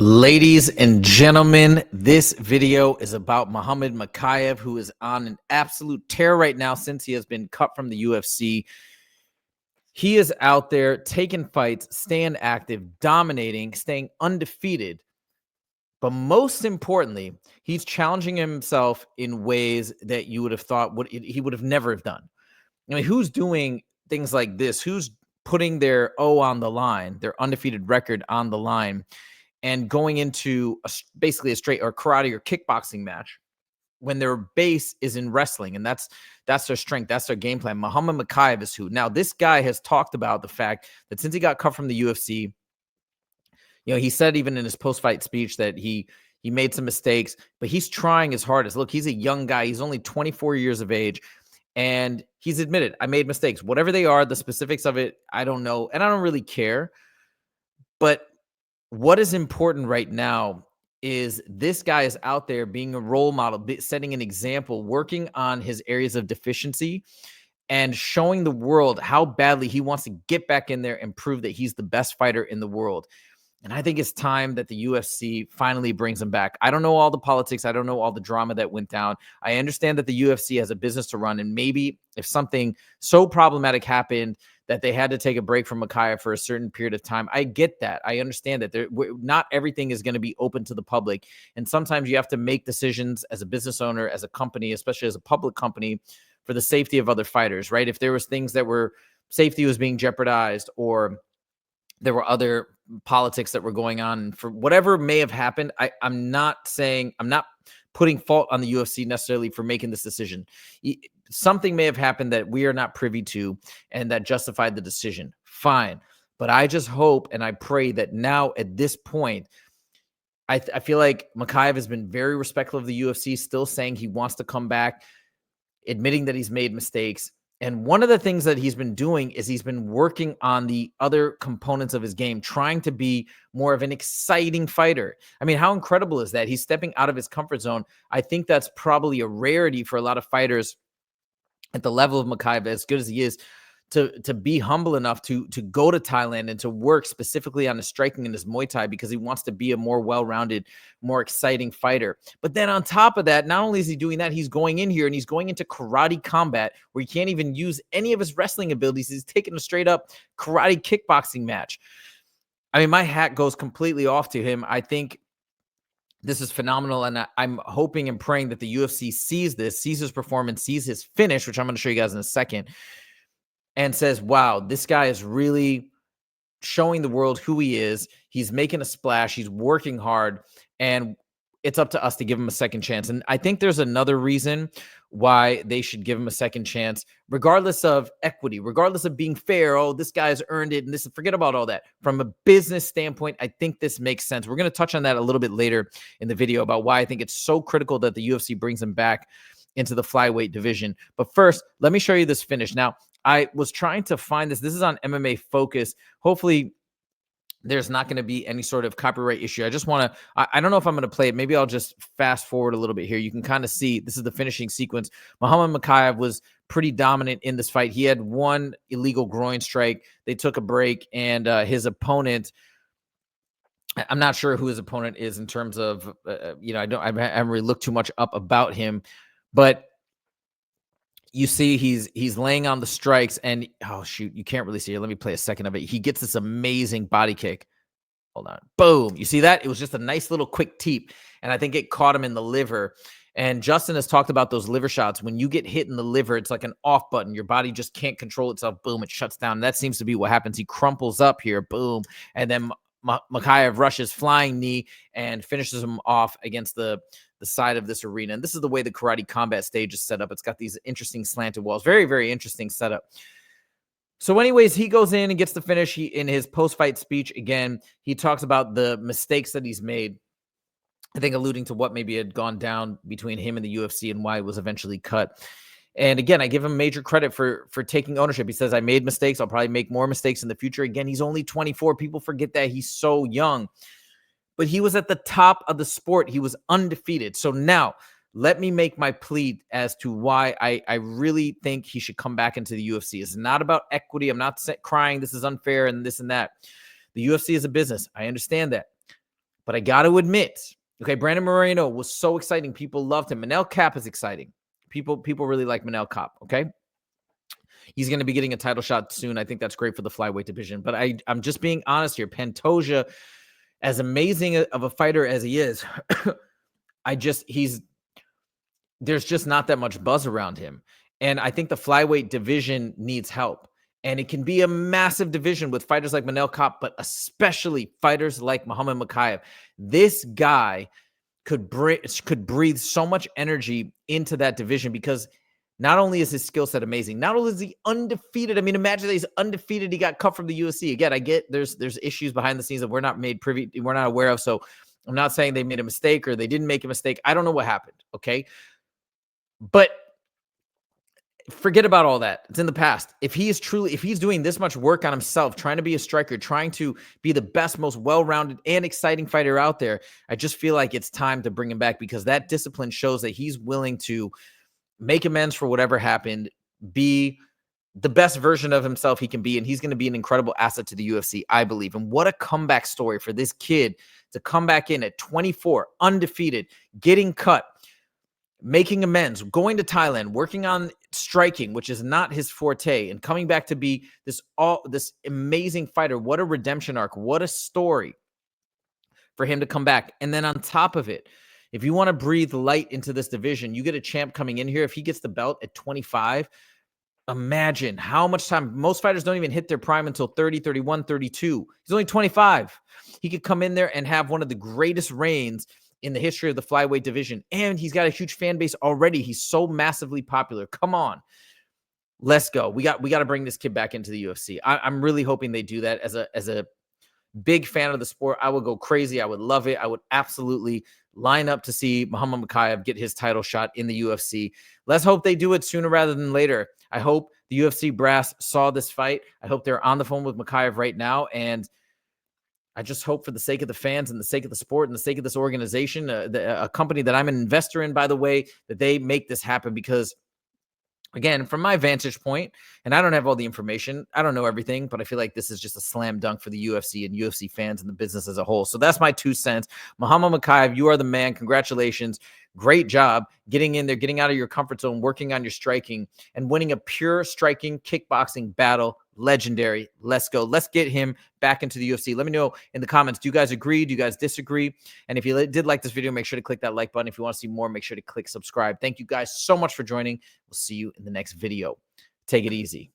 Ladies and gentlemen, this video is about NEEDS Mokaev, who is on an absolute tear right now since he has been cut from the UFC. He is out there taking fights, staying active, dominating, staying undefeated. But most importantly, he's challenging himself in ways that you would have thought he would have never have done. I mean, who's doing things like this? Who's putting their O on the line, their undefeated record on the line, and going into basically a straight or karate or kickboxing match when their base is in wrestling, and that's their strength, that's their game plan. NEEDS Mokaev is who. Now, this guy has talked about the fact that since he got cut from the UFC, he said even in his post-fight speech that he made some mistakes, but he's trying his hardest. Look, he's a young guy. He's only 24 years of age, and he's admitted, I made mistakes. Whatever they are, the specifics of it, I don't know, and I don't really care. But what is important right now is this guy is out there being a role model, setting an example, working on his areas of deficiency and showing the world how badly he wants to get back in there and prove that he's the best fighter in the world. And I think it's time that the UFC finally brings him back. I don't know all the politics. I don't know all the drama that went down. I understand that the UFC has a business to run, and maybe if something so problematic happened that they had to take a break from Mokaev for a certain period of time, I get that. I understand that not everything is going to be open to the public. And sometimes you have to make decisions as a business owner, as a company, especially as a public company, for the safety of other fighters, right? If there was things that were safety was being jeopardized, or there were other politics that were going on, for whatever may have happened, I'm not putting fault on the UFC necessarily for making this decision. Something may have happened that we are not privy to and that justified the decision. Fine. But I just hope and I pray that now at this point, I feel like Mokaev has been very respectful of the UFC, still saying he wants to come back, admitting that he's made mistakes. And one of the things that he's been doing is he's been working on the other components of his game, trying to be more of an exciting fighter. I mean, how incredible is that? He's stepping out of his comfort zone. I think that's probably a rarity for a lot of fighters at the level of Mokaev, as good as he is, to be humble enough to go to Thailand and to work specifically on his striking and his Muay Thai, because he wants to be a more well-rounded, more exciting fighter. But then on top of that, not only is he doing that, he's going in here and he's going into karate combat where he can't even use any of his wrestling abilities. He's taking a straight up karate kickboxing match. I mean, my hat goes completely off to him. I think this is phenomenal, and I'm hoping and praying that the UFC sees this, sees his performance, sees his finish, which I'm going to show you guys in a second, and says, wow, this guy is really showing the world who he is. He's making a splash. He's working hard, and it's up to us to give him a second chance. And I think there's another reason why they should give him a second chance, regardless of equity, regardless of being fair. Oh, this guy's earned it, and this, forget about all that. From a business standpoint, I think this makes sense. We're going to touch on that a little bit later in the video about why I think it's so critical that the UFC brings him back into the flyweight division. But first, let me show you this finish. Now, I was trying to find this. This is on MMA Focus. Hopefully, there's not going to be any sort of copyright issue. I just want to, I don't know if I'm going to play it. Maybe I'll just fast forward a little bit here. You can kind of see, this is the finishing sequence. NEEDS Mokaev was pretty dominant in this fight. He had one illegal groin strike. They took a break, and his opponent, I'm not sure who his opponent is in terms of, I haven't really looked too much up about him, but you see he's laying on the strikes, and oh shoot, you can't really see it. Let me play a second of it. He gets this amazing body kick. Hold on. Boom. You see that? It was just a nice little quick teep, and I think it caught him in the liver. And Justin has talked about those liver shots. When you get hit in the liver, it's like an off button. Your body just can't control itself. Boom, it shuts down. And that seems to be what happens. He crumples up here. Boom. And then Mokaev rushes flying knee and finishes him off against the side of this arena. And this is the way the karate combat stage is set up. It's got these interesting slanted walls. Very, very interesting setup. So anyways, he goes in and gets the finish. In his post-fight speech, again, he talks about the mistakes that he's made, I think alluding to what maybe had gone down between him and the UFC and why it was eventually cut. And again, I give him major credit for taking ownership. He says, I made mistakes. I'll probably make more mistakes in the future. Again, he's only 24. People forget that he's so young. But he was at the top of the sport. He was undefeated. So now let me make my plea as to why I really think he should come back into the UFC. It's not about equity. I'm not crying this is unfair and this and that. The UFC is a business. I understand that. But I got to admit, okay, Brandon Moreno was so exciting. People loved him. Manel Kape is exciting. People really like Manel Kape, okay? He's going to be getting a title shot soon. I think that's great for the flyweight division. But I'm just being honest here. Pantoja, as amazing of a fighter as he is, there's just not that much buzz around him. And I think the flyweight division needs help. And it can be a massive division with fighters like Manel Kape, but especially fighters like Muhammad Mokaev. This guy could breathe so much energy into that division because not only is his skill set amazing, not only is he undefeated. I mean, imagine that he's undefeated. He got cut from the UFC. Again, I get there's issues behind the scenes that we're not aware of. So I'm not saying they made a mistake or they didn't make a mistake. I don't know what happened. Okay. But forget about all that. It's in the past. If he's doing this much work on himself, trying to be a striker, trying to be the best, most well-rounded and exciting fighter out there, I just feel like it's time to bring him back because that discipline shows that he's willing to make amends for whatever happened, be the best version of himself he can be, and he's going to be an incredible asset to the UFC, I believe. And what a comeback story for this kid to come back in at 24, undefeated, getting cut, making amends, going to Thailand, working on striking, which is not his forte, and coming back to be this amazing fighter. What a redemption arc. What a story for him to come back. And then on top of it, if you want to breathe light into this division, you get a champ coming in here. If he gets the belt at 25, imagine how much time. Most fighters don't even hit their prime until 30, 31, 32. He's only 25. He could come in there and have one of the greatest reigns in the history of the flyweight division. And he's got a huge fan base already. He's so massively popular. Come on. Let's go. We got to bring this kid back into the UFC. I'm really hoping they do that. As a big fan of the sport, I would go crazy. I would love it. I would absolutely line up to see Muhammad Mokaev get his title shot in the UFC. Let's hope they do it sooner rather than later. I hope the UFC brass saw this fight. I hope they're on the phone with Mokaev right now. And I just hope for the sake of the fans and the sake of the sport and the sake of this organization, a company that I'm an investor in, by the way, that they make this happen because, again, from my vantage point, and I don't have all the information, I don't know everything, but I feel like this is just a slam dunk for the UFC and UFC fans and the business as a whole. So that's my 2 cents. Muhammad Mokaev, you are the man. Congratulations. Great job getting in there, getting out of your comfort zone, working on your striking, and winning a pure striking kickboxing battle. Legendary. Let's go. Let's get him back into the UFC. Let me know in the comments. Do you guys agree? Do you guys disagree? And if you did like this video, make sure to click that like button. If you want to see more, make sure to click subscribe. Thank you guys so much for joining. We'll see you in the next video. Take it easy.